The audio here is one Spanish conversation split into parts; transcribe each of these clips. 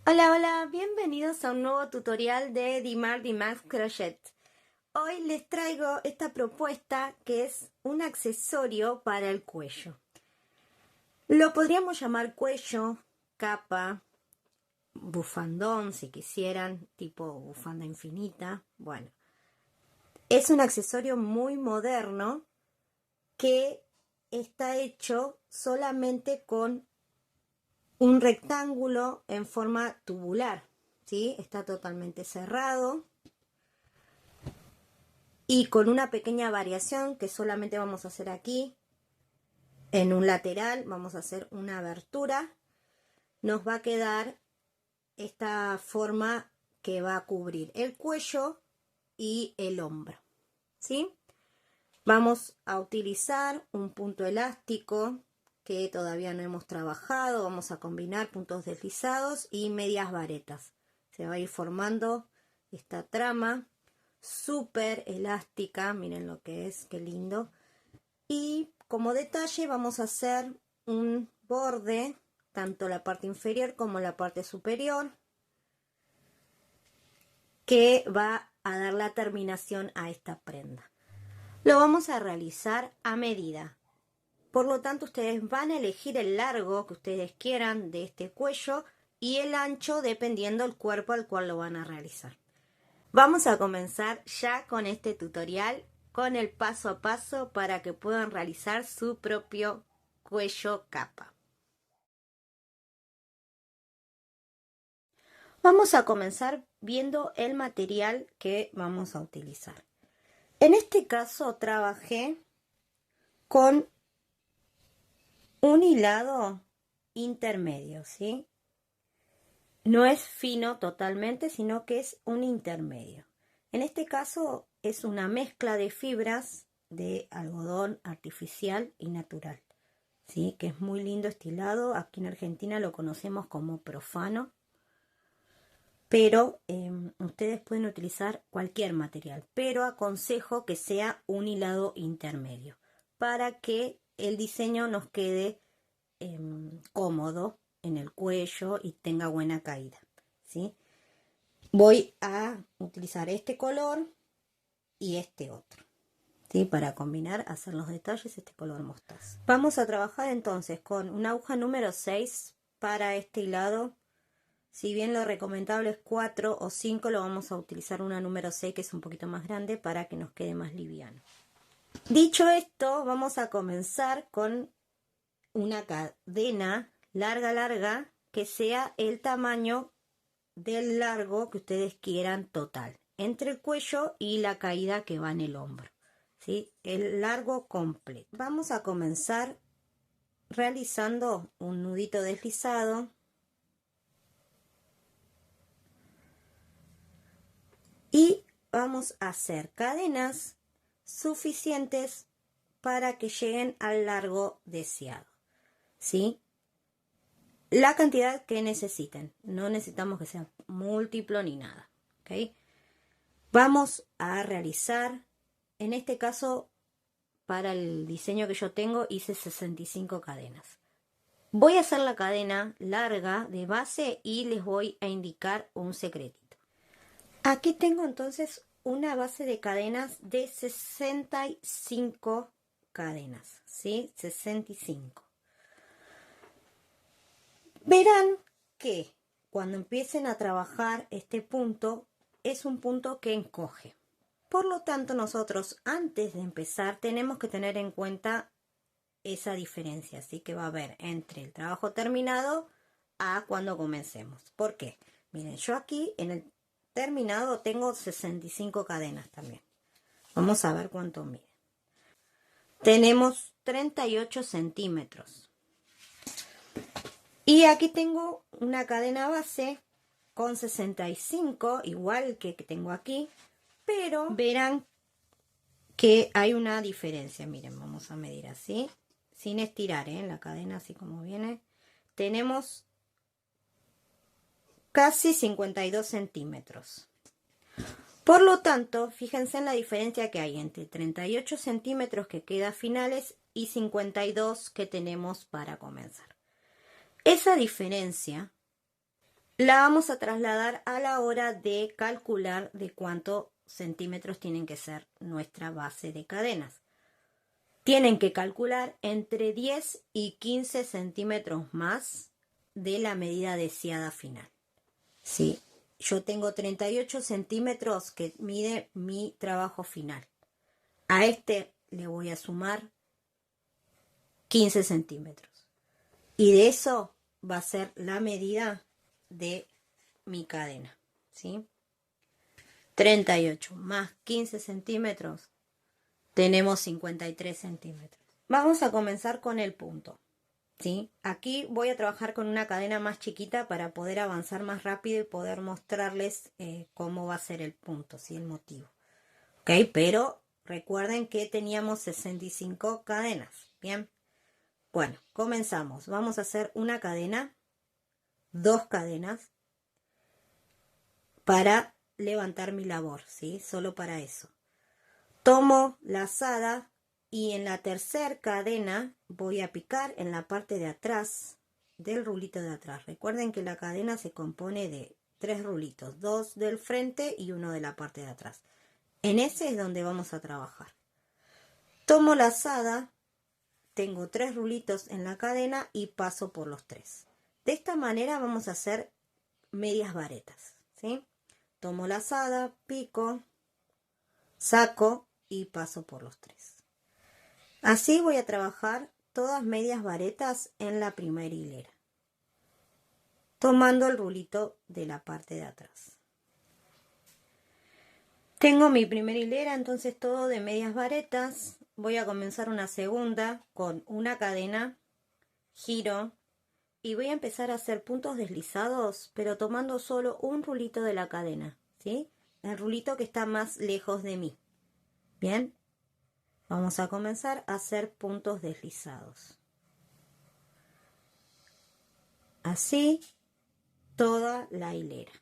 Hola, hola, bienvenidos a un nuevo tutorial de Dimar Dimax Crochet. Hoy les traigo esta propuesta que es un accesorio para el cuello. Lo podríamos llamar cuello, capa, bufandón si quisieran, tipo bufanda infinita. Bueno, es un accesorio muy moderno que está hecho solamente con un rectángulo en forma tubular, ¿sí? Está totalmente cerrado y con una pequeña variación que solamente vamos a hacer aquí. En un lateral vamos a hacer una abertura. Nos va a quedar esta forma que va a cubrir el cuello y el hombro, ¿sí? Vamos a utilizar un punto elástico que todavía no hemos trabajado. Vamos a combinar puntos deslizados y medias varetas. Se va a ir formando esta trama súper elástica. Miren lo que es, qué lindo. Y como detalle vamos a hacer un borde, tanto la parte inferior como la parte superior, que va a dar la terminación a esta prenda. Lo vamos a realizar a medida. Por lo tanto, ustedes van a elegir el largo que ustedes quieran de este cuello y el ancho dependiendo del cuerpo al cual lo van a realizar. Vamos a comenzar ya con este tutorial, con el paso a paso para que puedan realizar su propio cuello capa. Vamos a comenzar viendo el material que vamos a utilizar. En este caso trabajé con un hilado intermedio, ¿sí? No es fino totalmente, sino que es un intermedio. En este caso es una mezcla de fibras de algodón artificial y natural, ¿sí? Que es muy lindo este hilado. Aquí en Argentina lo conocemos como profano, pero ustedes pueden utilizar cualquier material, pero aconsejo que sea un hilado intermedio para que el diseño nos quede cómodo en el cuello y tenga buena caída, ¿sí? Voy a utilizar este color y este otro, ¿sí? Para combinar, hacer los detalles, este color mostaza. Vamos a trabajar entonces con una aguja número 6 para este hilado. Si bien lo recomendable es 4 o 5, lo vamos a utilizar una número 6 que es un poquito más grande para que nos quede más liviano. Dicho esto, vamos a comenzar con una cadena larga que sea el tamaño del largo que ustedes quieran total, entre el cuello y la caída que va en el hombro, ¿sí? El largo completo. Vamos a comenzar realizando un nudito deslizado y vamos a hacer cadenas suficientes para que lleguen al largo deseado, ¿sí? La cantidad que necesiten, no necesitamos que sea múltiplo ni nada, ¿ok? Vamos a realizar, en este caso, para el diseño que yo tengo, hice 65 cadenas. Voy a hacer la cadena larga de base y les voy a indicar un secretito. Aquí tengo entonces una base de cadenas de 65 cadenas, ¿sí? 65. Verán que cuando empiecen a trabajar este punto, es un punto que encoge. Por lo tanto, nosotros antes de empezar tenemos que tener en cuenta esa diferencia, así que va a haber entre el trabajo terminado a cuando comencemos. ¿Por qué? Miren, yo aquí en el terminado tengo 65 cadenas también. Vamos a ver cuánto mide. Tenemos 38 centímetros. Y aquí tengo una cadena base con 65, igual que tengo aquí, pero verán que hay una diferencia. Miren, vamos a medir así, sin estirar, la cadena así como viene. Tenemos casi 52 centímetros. Por lo tanto, fíjense en la diferencia que hay entre 38 centímetros que queda finales y 52 que tenemos para comenzar. Esa diferencia la vamos a trasladar a la hora de calcular de cuántos centímetros tienen que ser nuestra base de cadenas. Tienen que calcular entre 10 y 15 centímetros más de la medida deseada final. Sí, yo tengo 38 centímetros que mide mi trabajo final. A este le voy a sumar 15 centímetros. Y de eso va a ser la medida de mi cadena. ¿Sí? 38 más 15 centímetros, tenemos 53 centímetros. Vamos a comenzar con el punto. ¿Sí? Aquí voy a trabajar con una cadena más chiquita para poder avanzar más rápido y poder mostrarles cómo va a ser el punto, ¿sí? El motivo. ¿Ok? Pero recuerden que teníamos 65 cadenas. Bien. Bueno, comenzamos. Vamos a hacer una cadena, 2 cadenas para levantar mi labor, ¿sí? Solo para eso. Tomo la lazada y en la tercera cadena voy a picar en la parte de atrás del rulito de atrás. Recuerden que la cadena se compone de 3 rulitos, 2 del frente y 1 de la parte de atrás. En ese es donde vamos a trabajar. Tomo la lazada, tengo 3 rulitos en la cadena y paso por los 3. De esta manera vamos a hacer medias varetas, ¿sí? Tomo la lazada, pico, saco y paso por los 3. Así voy a trabajar todas medias varetas en la primera hilera, tomando el rulito de la parte de atrás. Tengo mi primera hilera, entonces todo de medias varetas. Voy a comenzar una segunda con una cadena, giro y voy a empezar a hacer puntos deslizados, pero tomando solo un rulito de la cadena, ¿sí? El rulito que está más lejos de mí. Bien, vamos a comenzar a hacer puntos deslizados. Así toda la hilera.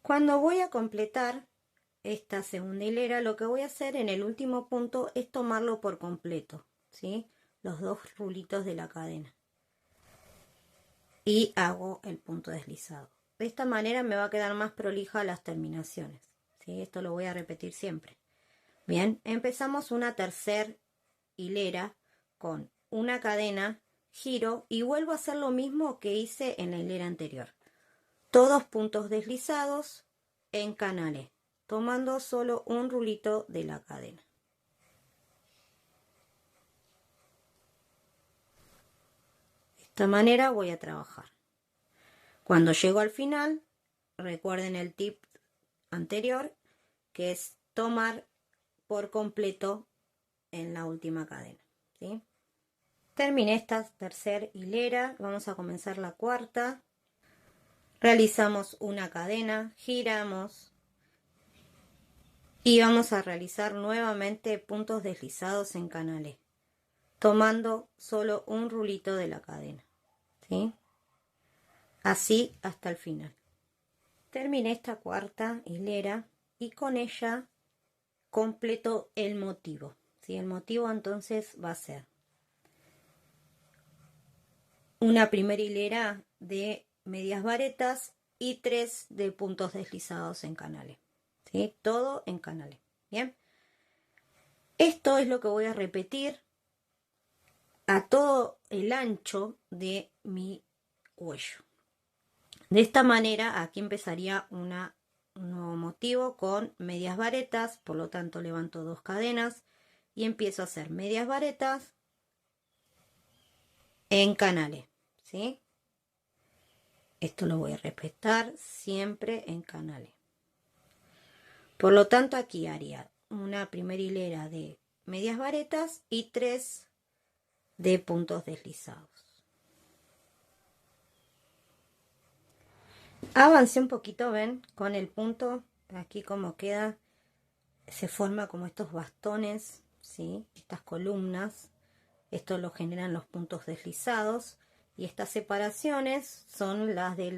Cuando voy a completar esta segunda hilera, lo que voy a hacer en el último punto es tomarlo por completo, ¿sí? Los 2 rulitos de la cadena. Y hago el punto deslizado. De esta manera me va a quedar más prolija las terminaciones, ¿sí? Esto lo voy a repetir siempre. Bien, empezamos una tercera hilera con una cadena, giro y vuelvo a hacer lo mismo que hice en la hilera anterior. Todos puntos deslizados en canales, tomando solo un rulito de la cadena. De esta manera voy a trabajar. Cuando llego al final, recuerden el tip anterior, que es tomar por completo en la última cadena, ¿sí? Terminé esta tercera hilera, vamos a comenzar la cuarta. Realizamos una cadena, giramos y vamos a realizar nuevamente puntos deslizados en canales, tomando solo un rulito de la cadena, ¿sí? Así hasta el final. Terminé esta cuarta hilera y con ella completo el motivo, ¿sí? El motivo entonces va a ser una primera hilera de medias varetas y 3 de puntos deslizados en canales, ¿sí? Todo en canales. Bien, esto es lo que voy a repetir a todo el ancho de mi cuello. De esta manera aquí empezaría un nuevo motivo con medias varetas, por lo tanto levanto 2 cadenas y empiezo a hacer medias varetas en canales, ¿sí? Esto lo voy a respetar siempre en canales. Por lo tanto aquí haría una primera hilera de medias varetas y 3 de puntos deslizados. Avancé un poquito, ven, con el punto, aquí como queda, se forma como estos bastones, ¿sí? Estas columnas, esto lo generan los puntos deslizados y estas separaciones son las de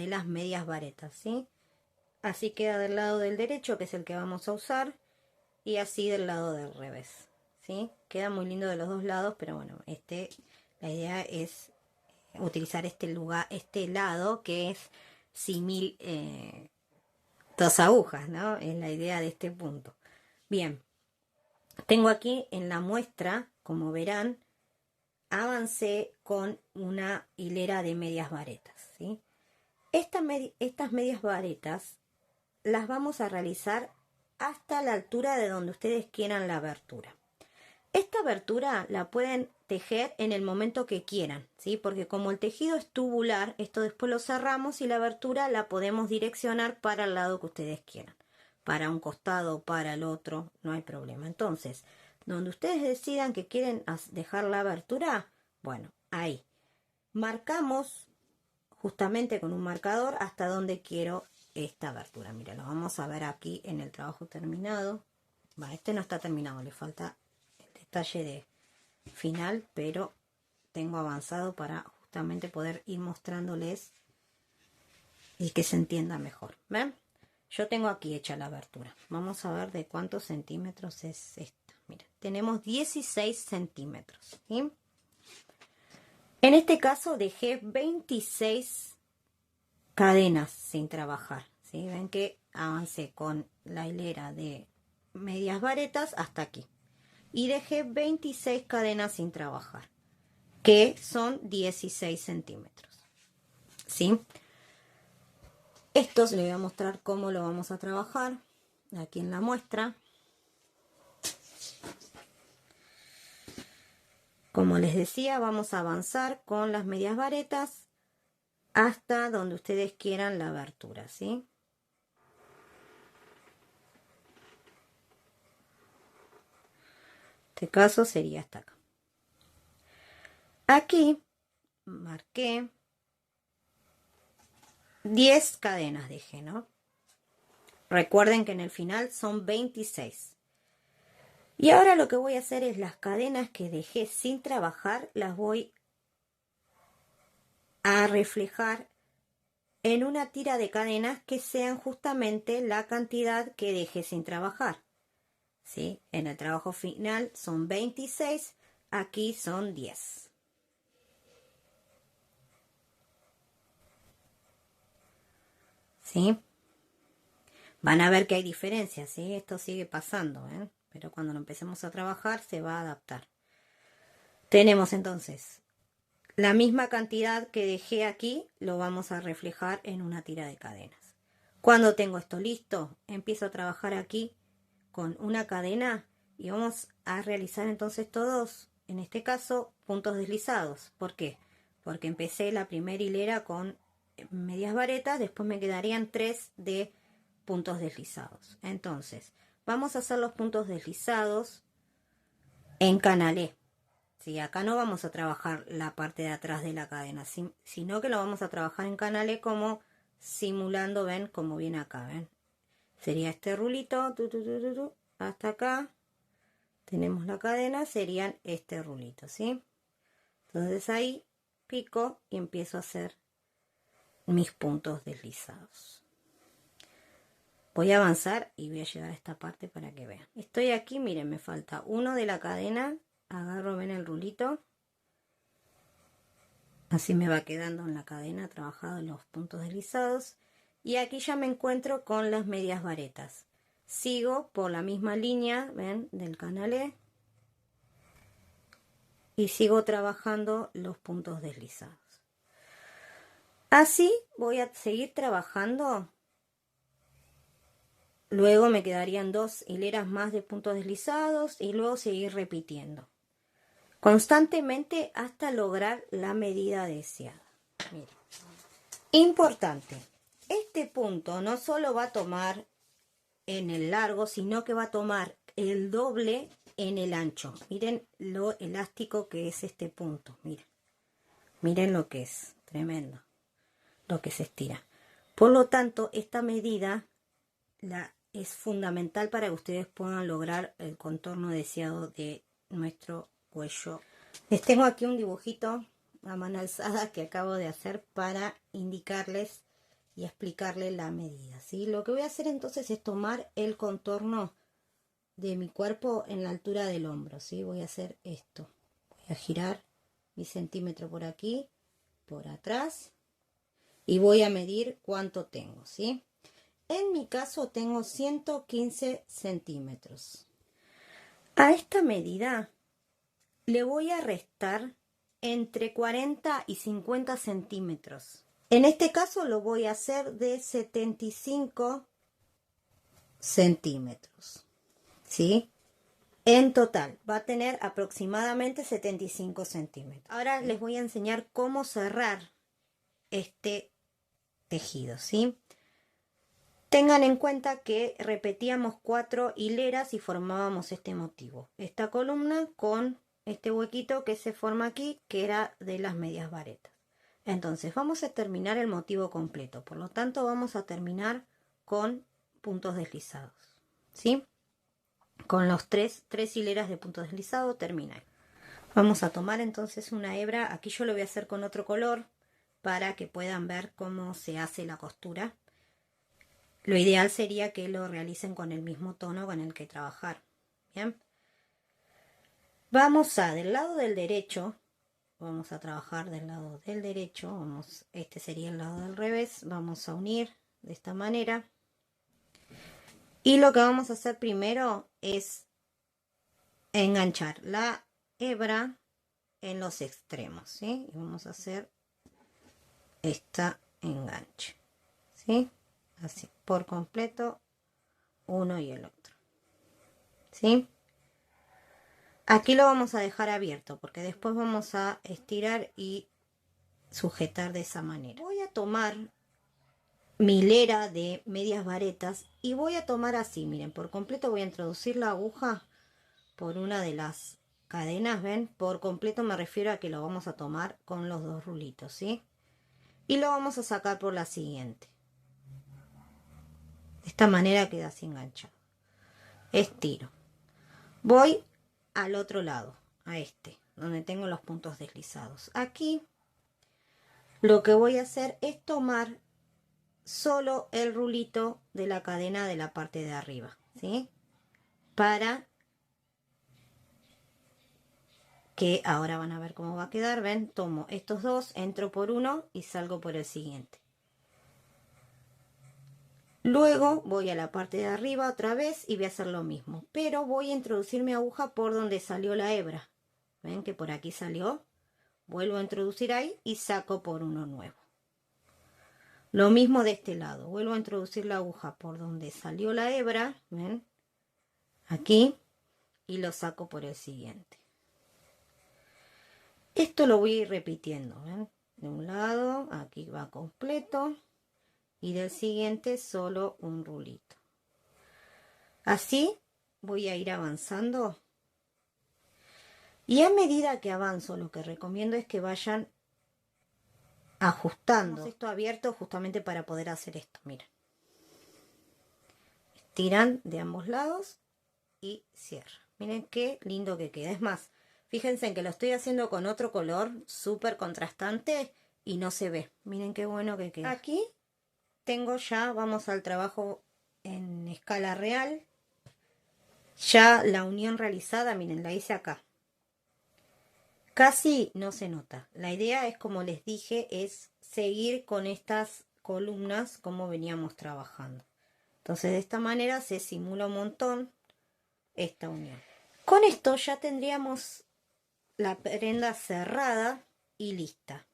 las medias varetas, ¿sí? Así queda del lado del derecho, que es el que vamos a usar, y así del lado del revés, ¿sí? Queda muy lindo de los dos lados, pero bueno, la idea es utilizar este lugar, este lado que es símil dos agujas, ¿no? Es la idea de este punto. Bien, tengo aquí en la muestra, como verán, avancé con una hilera de medias varetas, ¿sí? Estas medias varetas las vamos a realizar hasta la altura de donde ustedes quieran la abertura. Esta abertura la pueden tejer en el momento que quieran, ¿sí? Porque como el tejido es tubular, esto después lo cerramos y la abertura la podemos direccionar para el lado que ustedes quieran. Para un costado o para el otro, no hay problema. Entonces, donde ustedes decidan que quieren dejar la abertura, bueno, ahí. Marcamos justamente con un marcador hasta donde quiero esta abertura. Mira, lo vamos a ver aquí en el trabajo terminado. Este no está terminado, le falta detalle de final, pero tengo avanzado para justamente poder ir mostrándoles y que se entienda mejor. ¿Ven? Yo tengo aquí hecha la abertura. Vamos a ver de cuántos centímetros es esta. Mira, tenemos 16 centímetros. ¿Sí? En este caso dejé 26 cadenas sin trabajar. ¿Sí? Ven que avancé con la hilera de medias varetas hasta aquí. Y dejé 26 cadenas sin trabajar, que son 16 centímetros. ¿Sí? Estos les voy a mostrar cómo lo vamos a trabajar aquí en la muestra. Como les decía, vamos a avanzar con las medias varetas hasta donde ustedes quieran la abertura, ¿sí? En este caso sería hasta acá. Aquí marqué 10 cadenas dejé, ¿no? Recuerden que en el final son 26. Y ahora lo que voy a hacer es las cadenas que dejé sin trabajar, las voy a reflejar en una tira de cadenas que sean justamente la cantidad que dejé sin trabajar. ¿Sí? En el trabajo final son 26, aquí son 10. ¿Sí? Van a ver que hay diferencias, ¿sí? Esto sigue pasando, ¿eh? Pero cuando lo empecemos a trabajar se va a adaptar. Tenemos entonces la misma cantidad que dejé aquí, lo vamos a reflejar en una tira de cadenas. Cuando tengo esto listo, empiezo a trabajar aquí con una cadena y vamos a realizar entonces todos, en este caso, puntos deslizados. ¿Por qué? Porque empecé la primera hilera con medias varetas, después me quedarían 3 de puntos deslizados. Entonces, vamos a hacer los puntos deslizados en canalé. Sí, acá no vamos a trabajar la parte de atrás de la cadena, sino que lo vamos a trabajar en canalé como simulando, ven, como viene acá, ven. Sería este rulito, hasta acá. Tenemos la cadena, serían este rulito, ¿sí? Entonces ahí pico y empiezo a hacer mis puntos deslizados. Voy a avanzar y voy a llegar a esta parte para que vean. Estoy aquí, miren, me falta uno de la cadena. Agarro, ven el rulito. Así me va quedando en la cadena trabajado los puntos deslizados. Y aquí ya me encuentro con las medias varetas. Sigo por la misma línea, ven, del canalé. Y sigo trabajando los puntos deslizados. Así voy a seguir trabajando. Luego me quedarían 2 hileras más de puntos deslizados y luego seguir repitiendo constantemente hasta lograr la medida deseada. Miren. Importante, este punto no solo va a tomar en el largo, sino que va a tomar el doble en el ancho. Miren lo elástico que es este punto. Miren lo que es, tremendo, lo que se estira. Por lo tanto, esta medida es fundamental para que ustedes puedan lograr el contorno deseado de nuestro cuello. Les tengo aquí un dibujito a mano alzada que acabo de hacer para indicarles y explicarles la medida, ¿sí? Lo que voy a hacer entonces es tomar el contorno de mi cuerpo en la altura del hombro, ¿sí? Voy a hacer esto. Voy a girar mi centímetro por aquí por atrás y voy a medir cuánto tengo, ¿sí? En mi caso tengo 115 centímetros. A esta medida le voy a restar entre 40 y 50 centímetros. En este caso lo voy a hacer de 75 centímetros, ¿sí? En total va a tener aproximadamente 75 centímetros. Ahora les voy a enseñar cómo cerrar este tejido, ¿sí? Tengan en cuenta que repetíamos 4 hileras y formábamos este motivo. Esta columna con este huequito que se forma aquí, que era de las medias varetas. Entonces vamos a terminar el motivo completo. Por lo tanto vamos a terminar con puntos deslizados, ¿sí? Con los tres hileras de puntos deslizados termina. Vamos a tomar entonces una hebra. Aquí yo lo voy a hacer con otro color para que puedan ver cómo se hace la costura. Lo ideal sería que lo realicen con el mismo tono con el que trabajar. Bien. Vamos a, del lado del derecho, vamos a trabajar del lado del derecho. Este sería el lado del revés. Vamos a unir de esta manera. Y lo que vamos a hacer primero es enganchar la hebra en los extremos, ¿sí? Y vamos a hacer esta enganche, ¿sí? Así, por completo, uno y el otro, ¿sí? Aquí lo vamos a dejar abierto porque después vamos a estirar y sujetar de esa manera. Voy a tomar mi hilera de medias varetas y voy a tomar así, miren, por completo voy a introducir la aguja por una de las cadenas, ¿ven? Por completo me refiero a que lo vamos a tomar con los dos rulitos, ¿sí? Y lo vamos a sacar por la siguiente. De esta manera queda así enganchado. Estiro. Voy al otro lado, a este, donde tengo los puntos deslizados. Aquí lo que voy a hacer es tomar solo el rulito de la cadena de la parte de arriba, ¿sí? Para que ahora van a ver cómo va a quedar. Ven, tomo estos dos, entro por uno y salgo por el siguiente. Luego voy a la parte de arriba otra vez y voy a hacer lo mismo, pero voy a introducir mi aguja por donde salió la hebra. Ven que por aquí salió, vuelvo a introducir ahí y saco por uno nuevo. Lo mismo de este lado, vuelvo a introducir la aguja por donde salió la hebra, ven, aquí, y lo saco por el siguiente. Esto lo voy a ir repitiendo, ¿ven? De un lado, aquí va completo, y del siguiente solo un rulito. Así voy a ir avanzando. Y a medida que avanzo, lo que recomiendo es que vayan ajustando esto abierto justamente para poder hacer esto. Miren. Estiran de ambos lados y cierran. Miren qué lindo que queda. Es más, fíjense en que lo estoy haciendo con otro color súper contrastante y no se ve. Miren qué bueno que queda. Aquí tengo ya, vamos al trabajo en escala real. Ya la unión realizada, miren, la hice acá. Casi no se nota. La idea es, como les dije, es seguir con estas columnas como veníamos trabajando. Entonces de esta manera se simula un montón esta unión. Con esto ya tendríamos la prenda cerrada y lista.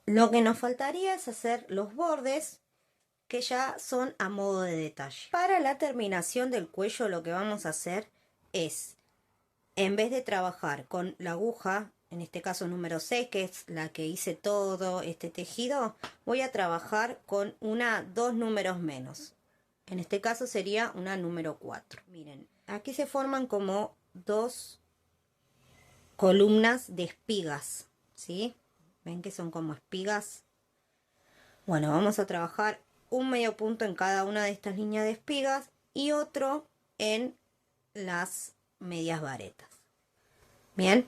Lo que nos faltaría es hacer los bordes, que ya son a modo de detalle. Para la terminación del cuello lo que vamos a hacer es, en vez de trabajar con la aguja, en este caso número 6, que es la que hice todo este tejido, voy a trabajar con dos números menos. En este caso sería una número 4. Miren, aquí se forman como dos columnas de espigas, ¿sí? ¿Ven que son como espigas? Bueno, vamos a trabajar un medio punto en cada una de estas líneas de espigas y otro en las medias varetas. Bien,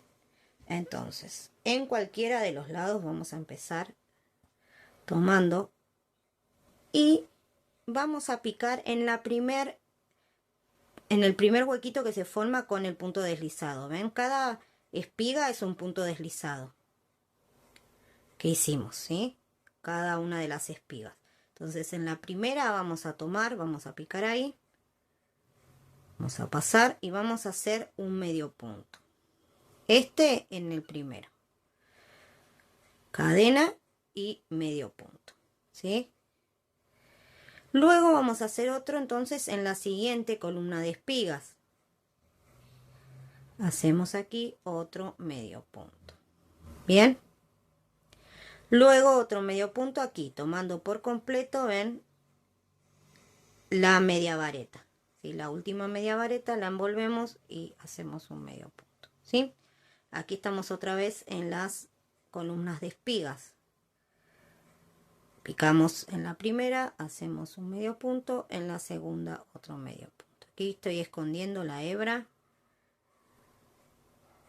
entonces en cualquiera de los lados vamos a empezar tomando y vamos a picar en el primer huequito que se forma con el punto deslizado. ¿Ven? Cada espiga es un punto deslizado que hicimos, ¿sí? Cada una de las espigas. Entonces en la primera vamos a tomar, vamos a picar ahí, vamos a pasar y vamos a hacer un medio punto. Este en el primero. Cadena y medio punto, ¿sí? Luego vamos a hacer otro entonces en la siguiente columna de espigas. Hacemos aquí otro medio punto. Bien. Luego otro medio punto aquí, tomando por completo, ven, la media vareta. ¿Sí? La última media vareta la envolvemos y hacemos un medio punto. ¿Sí? Aquí estamos otra vez en las columnas de espigas. Picamos en la primera, hacemos un medio punto, en la segunda otro medio punto. Aquí estoy escondiendo la hebra.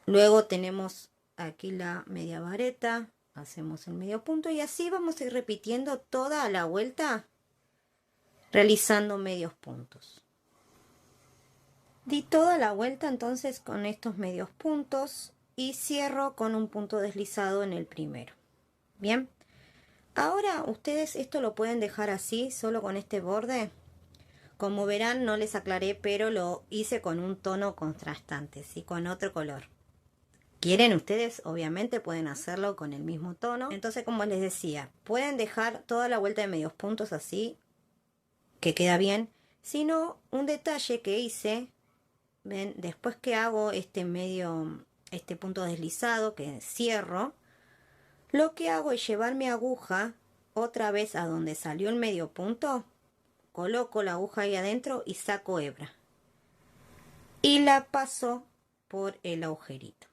Luego tenemos aquí la media vareta, hacemos el medio punto y así vamos a ir repitiendo toda la vuelta realizando medios puntos. Di toda la vuelta entonces con estos medios puntos y cierro con un punto deslizado en el primero. Bien. Ahora ustedes esto lo pueden dejar así, solo con este borde. Como verán no les aclaré, pero lo hice con un tono contrastante, ¿sí? Con otro color. Quieren ustedes, obviamente pueden hacerlo con el mismo tono. Entonces, como les decía, pueden dejar toda la vuelta de medios puntos así, que queda bien. Si no, un detalle que hice, ven, después que hago este punto deslizado, que cierro, lo que hago es llevar mi aguja otra vez a donde salió el medio punto, coloco la aguja ahí adentro y saco hebra. Y la paso por el agujerito.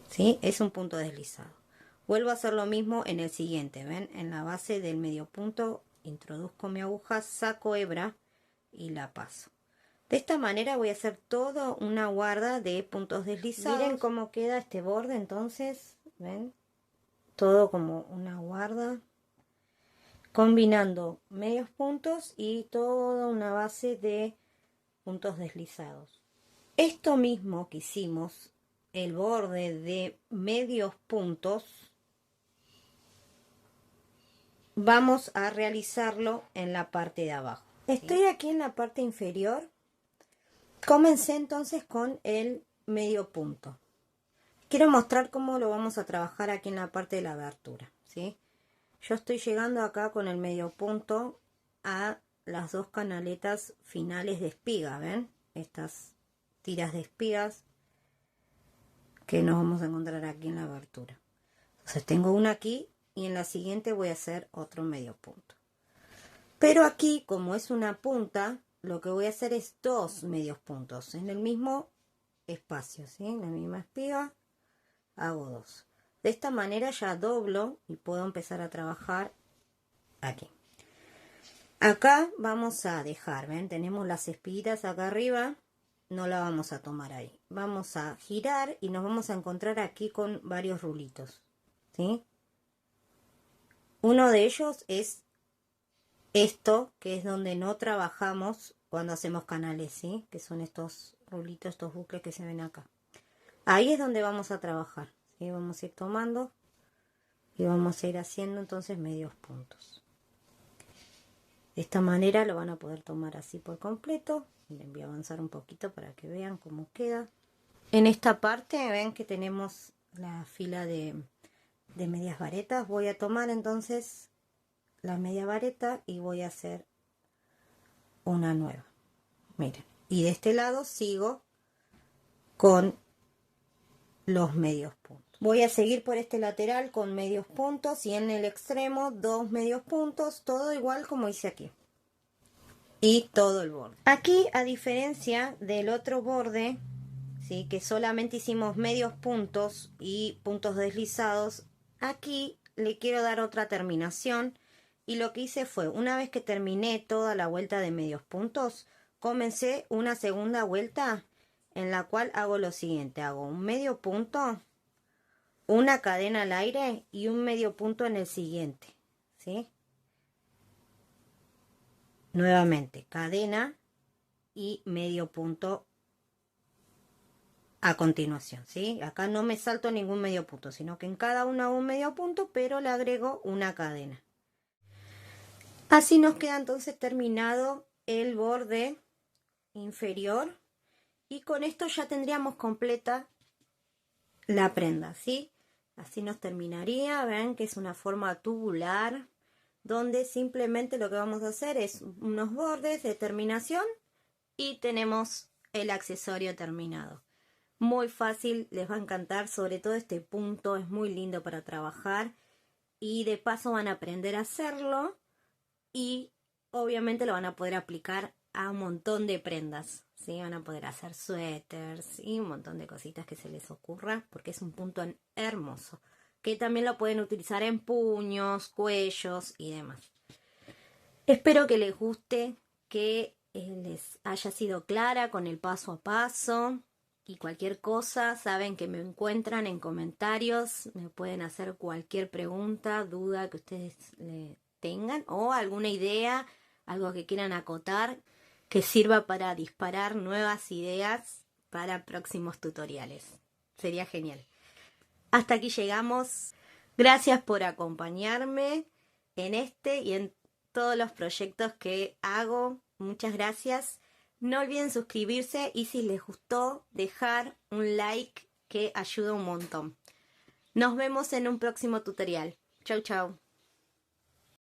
¿Sí? Es un punto deslizado. Vuelvo a hacer lo mismo en el siguiente. ¿Ven? En la base del medio punto introduzco mi aguja, saco hebra y la paso. De esta manera voy a hacer toda una guarda de puntos deslizados. Miren cómo queda este borde entonces. ¿Ven? Todo como una guarda, combinando medios puntos y toda una base de puntos deslizados. Esto mismo que hicimos, el borde de medios puntos, vamos a realizarlo en la parte de abajo. Estoy aquí en la parte inferior. Comencé entonces con el medio punto. Quiero mostrar cómo lo vamos a trabajar aquí en la parte de la abertura, ¿sí? Yo estoy llegando acá con el medio punto a las dos canaletas finales de espiga, ¿ven? Estas tiras de espigas que nos vamos a encontrar aquí en la abertura. Entonces tengo una aquí y en la siguiente voy a hacer otro medio punto. Pero aquí, como es una punta, lo que voy a hacer es dos medios puntos en el mismo espacio, ¿sí? En la misma espiga hago dos. De esta manera ya doblo y puedo empezar a trabajar aquí. Acá vamos a dejar, ¿ven? Tenemos las espiguitas acá arriba, no la vamos a tomar ahí. Vamos a girar y nos vamos a encontrar aquí con varios rulitos, ¿sí? Uno de ellos es esto, que es donde no trabajamos cuando hacemos canales, ¿sí? Que son estos rulitos, estos bucles que se ven acá. Ahí es donde vamos a trabajar, ¿sí? Vamos a ir tomando y vamos a ir haciendo entonces medios puntos. De esta manera lo van a poder tomar así por completo. Miren, voy a avanzar un poquito para que vean cómo queda. En esta parte ven que tenemos la fila de medias varetas. Voy a tomar entonces la media vareta y voy a hacer una nueva. Miren, y de este lado sigo con los medios puntos. Voy a seguir por este lateral con medios puntos y en el extremo dos medios puntos, todo igual como hice aquí. Y todo el borde. Aquí, a diferencia del otro borde, ¿sí? Que solamente hicimos medios puntos y puntos deslizados, aquí le quiero dar otra terminación. Y lo que hice fue, una vez que terminé toda la vuelta de medios puntos, comencé una segunda vuelta en la cual hago lo siguiente. Hago un medio punto, una cadena al aire y un medio punto en el siguiente, ¿sí? Nuevamente, cadena y medio punto a continuación, ¿sí? Acá no me salto ningún medio punto, sino que en cada uno hago un medio punto, pero le agrego una cadena. Así nos queda entonces terminado el borde inferior y con esto ya tendríamos completa la prenda, ¿sí? Así nos terminaría. Ven que es una forma tubular donde simplemente lo que vamos a hacer es unos bordes de terminación y tenemos el accesorio terminado. Muy fácil, les va a encantar, sobre todo este punto es muy lindo para trabajar y de paso van a aprender a hacerlo y obviamente lo van a poder aplicar a un montón de prendas, ¿sí? Van a poder hacer suéteres y un montón de cositas que se les ocurra porque es un punto hermoso que también lo pueden utilizar en puños, cuellos y demás. Espero que les guste, que les haya sido clara con el paso a paso y cualquier cosa, saben que me encuentran en comentarios, me pueden hacer cualquier pregunta, duda que ustedes tengan o alguna idea, algo que quieran acotar que sirva para disparar nuevas ideas para próximos tutoriales. Sería genial. Hasta aquí llegamos. Gracias por acompañarme en este y en todos los proyectos que hago. Muchas gracias. No olviden suscribirse y si les gustó, dejar un like que ayuda un montón. Nos vemos en un próximo tutorial. Chau, chau.